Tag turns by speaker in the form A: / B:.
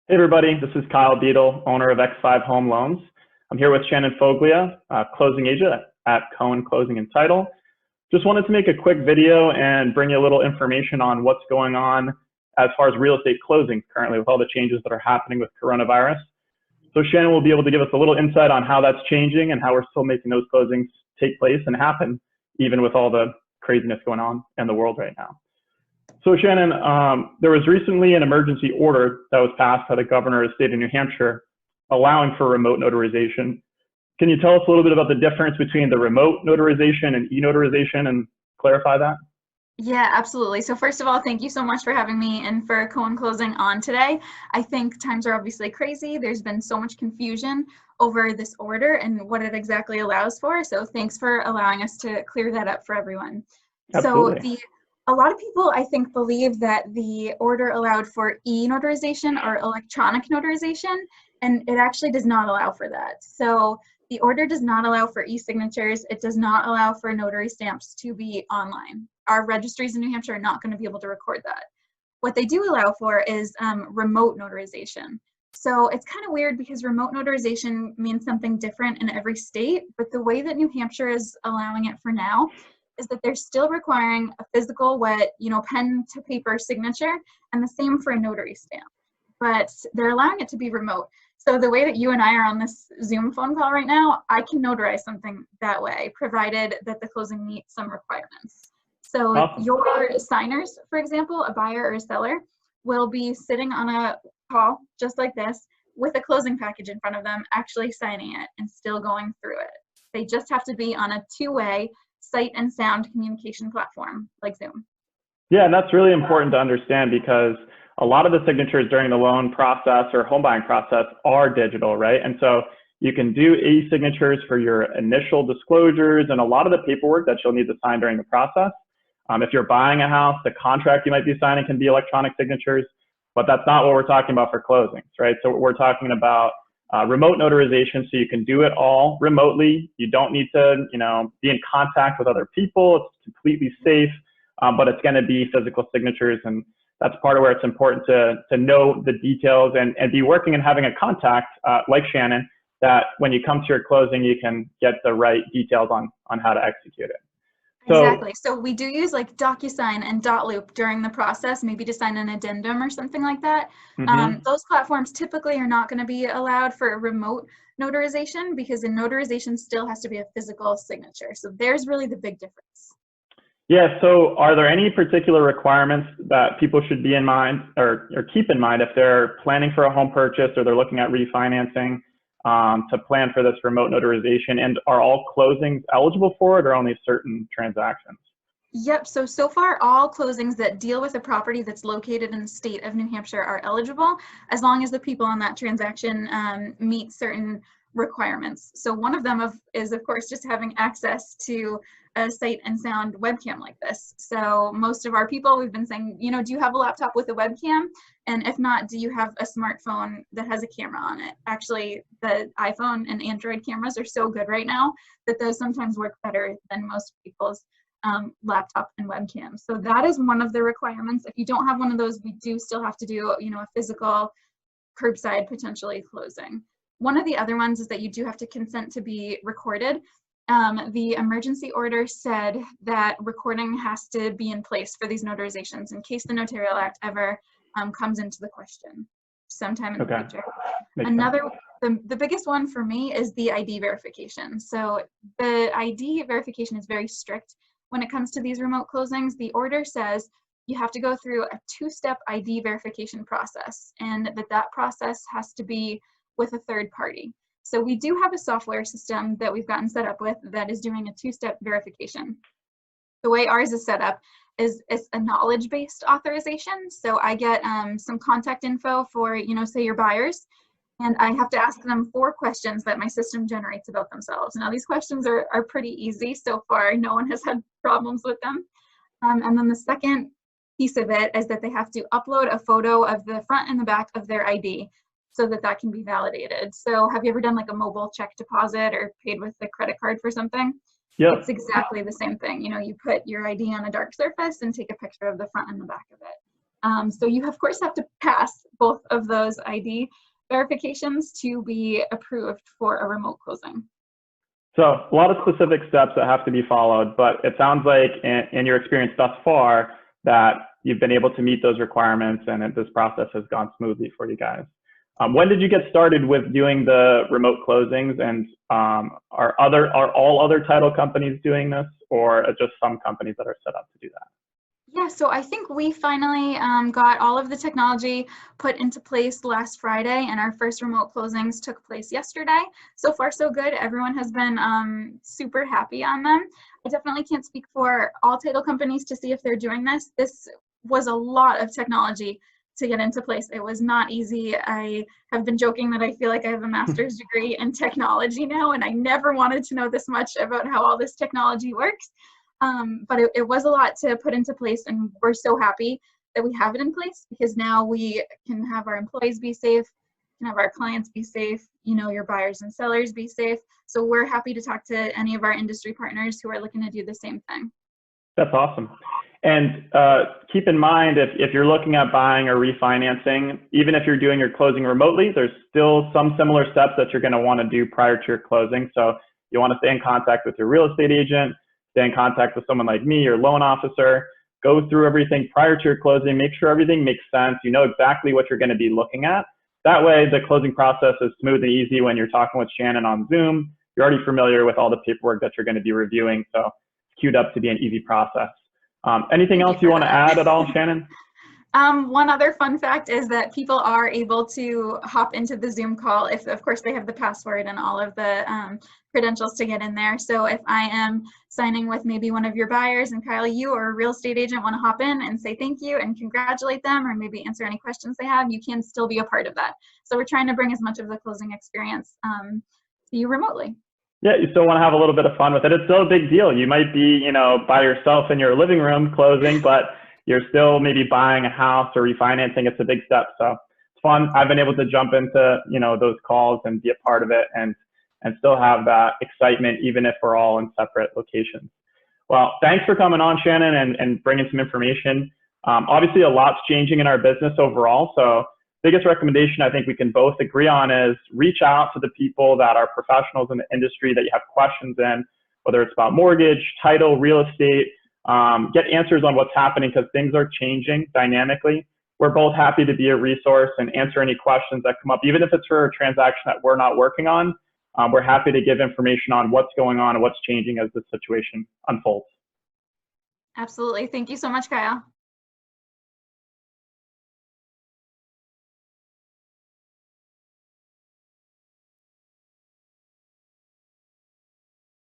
A: Hey everybody, this is Kyle Beadle, owner of X5 Home Loans. I'm here with Shannon Foglia, closing agent at Cohen Closing and Title. Just wanted to make a quick video and bring you a little information on what's going on as far as real estate closings currently with all the changes that are happening with coronavirus. So Shannon will be able to give us a little insight on how that's changing and how we're still making those closings take place and happen, even with all the craziness going on in the world right now. So Shannon, there was recently an emergency order that was passed by the governor of the state of New Hampshire allowing for remote notarization. Can you tell us a little bit about the difference between the remote notarization and e-notarization and clarify that?
B: Yeah, absolutely. So first of all, thank you so much for having me and for Cohen Closing on today. I think times are obviously crazy. There's been so much confusion over this order and what it exactly allows for. So thanks for allowing us to clear that up for everyone.
A: Absolutely.
B: A lot of people, I think, believe that the order allowed for e-notarization or electronic notarization, and it actually does not allow for that. So the order does not allow for e-signatures. It does not allow for notary stamps to be online. Our registries in New Hampshire are not going to be able to record that. What they do allow for is remote notarization. So it's kind of weird because remote notarization means something different in every state, but the way that New Hampshire is allowing it for now is that they're still requiring a physical, wet, pen to paper signature, and the same for a notary stamp. But they're allowing it to be remote. So the way that you and I are on this Zoom phone call right now, I can notarize something that way, provided that the closing meets some requirements. So
A: Awesome.
B: your signers, for example, a buyer or a seller, will be sitting on a call just like this with a closing package in front of them, actually signing it and still going through it. They just have to be on a two-way sight and sound communication platform like Zoom.
A: Yeah, and that's really important to understand because a lot of the signatures during the loan process or home buying process are digital, right? And so you can do e-signatures for your initial disclosures and a lot of the paperwork that you'll need to sign during the process. If you're buying a house, the contract you might be signing can be electronic signatures, but that's not what we're talking about for closings, right? So we're talking about remote notarization, so you can do it all remotely. You don't need to, be in contact with other people. It's completely safe, but it's going to be physical signatures, and that's part of where it's important to know the details and be working and having a contact like Shannon, that when you come to your closing, you can get the right details on how to execute it.
B: Exactly. So we do use like DocuSign and dotloop during the process, maybe to sign an addendum or something like that. Those platforms typically are not going to be allowed for remote notarization because a notarization still has to be a physical signature. So there's really the big difference.
A: Yeah, so are there any particular requirements that people should be in mind or keep in mind if they're planning for a home purchase or they're looking at refinancing to plan for this remote notarization? And are all closings eligible for it or only certain transactions?
B: Yep, so far all closings that deal with a property that's located in the state of New Hampshire are eligible as long as the people on that transaction meet certain requirements. So one of them is of course just having access to a sight and sound webcam like this. So most of our people, we've been saying, do you have a laptop with a webcam? And if not, do you have a smartphone that has a camera on it? Actually, the iPhone and Android cameras are so good right now that those sometimes work better than most people's laptop and webcam. So that is one of the requirements. If you don't have one of those, we do still have to do, a physical curbside potentially closing. One of the other ones is that you do have to consent to be recorded. The emergency order said that recording has to be in place for these notarizations in case the Notarial Act ever comes into the question sometime in the future. The biggest one for me is the ID verification. So the ID verification is very strict when it comes to these remote closings. The order says you have to go through a two-step ID verification process, and that process has to be with a third party. So we do have a software system that we've gotten set up with that is doing a two-step verification. The way ours is set up is it's a knowledge-based authorization. So I get some contact info for, say your buyers, and I have to ask them 4 questions that my system generates about themselves. Now these questions are pretty easy so far. No one has had problems with them. And then the second piece of it is that they have to upload a photo of the front and the back of their ID so that can be validated. So have you ever done like a mobile check deposit or paid with a credit card for something?
A: Yeah.
B: It's exactly the same thing. You put your ID on a dark surface and take a picture of the front and the back of it. So you, of course, have to pass both of those ID verifications to be approved for a remote closing.
A: So a lot of specific steps that have to be followed, but it sounds like in your experience thus far that you've been able to meet those requirements and that this process has gone smoothly for you guys. When did you get started with doing the remote closings, and are all other title companies doing this, or just some companies that are set up to do that?
B: Yeah, so I think we finally got all of the technology put into place last Friday, and our first remote closings took place yesterday. So far, so good. Everyone has been super happy on them. I definitely can't speak for all title companies to see if they're doing this. This was a lot of technology to get into place. It was not easy. I have been joking that I feel like I have a master's degree in technology now, and I never wanted to know this much about how all this technology works. But it was a lot to put into place, and we're so happy that we have it in place, because now we can have our employees be safe, can have our clients be safe, you know, your buyers and sellers be safe. So we're happy to talk to any of our industry partners who are looking to do the same thing.
A: That's awesome. And keep in mind, if you're looking at buying or refinancing, even if you're doing your closing remotely, there's still some similar steps that you're going to want to do prior to your closing. So you want to stay in contact with your real estate agent, stay in contact with someone like me, your loan officer, go through everything prior to your closing, make sure everything makes sense. You know exactly what you're going to be looking at. That way, the closing process is smooth and easy when you're talking with Shannon on Zoom. You're already familiar with all the paperwork that you're going to be reviewing, so it's queued up to be an easy process. Anything else you want to add at all, Shannon?
B: One other fun fact is that people are able to hop into the Zoom call if, of course, they have the password and all of the credentials to get in there. So if I am signing with maybe one of your buyers, and Kyle, you or a real estate agent want to hop in and say thank you and congratulate them, or maybe answer any questions they have, you can still be a part of that. So we're trying to bring as much of the closing experience to you remotely.
A: Yeah, you still want to have a little bit of fun with it. It's still a big deal. You might be, you know, by yourself in your living room closing, but you're still maybe buying a house or refinancing. It's a big step. So it's fun. I've been able to jump into, you know, those calls and be a part of it and still have that excitement, even if we're all in separate locations. Well, thanks for coming on, Shannon, and bringing some information. Obviously, a lot's changing in our business overall. So biggest recommendation I think we can both agree on is reach out to the people that are professionals in the industry that you have questions in, whether it's about mortgage, title, real estate. Get answers on what's happening, because things are changing dynamically. We're both happy to be a resource and answer any questions that come up, even if it's for a transaction that we're not working on. We're happy to give information on what's going on and what's changing as the situation unfolds.
B: Absolutely. Thank you so much, Kyle.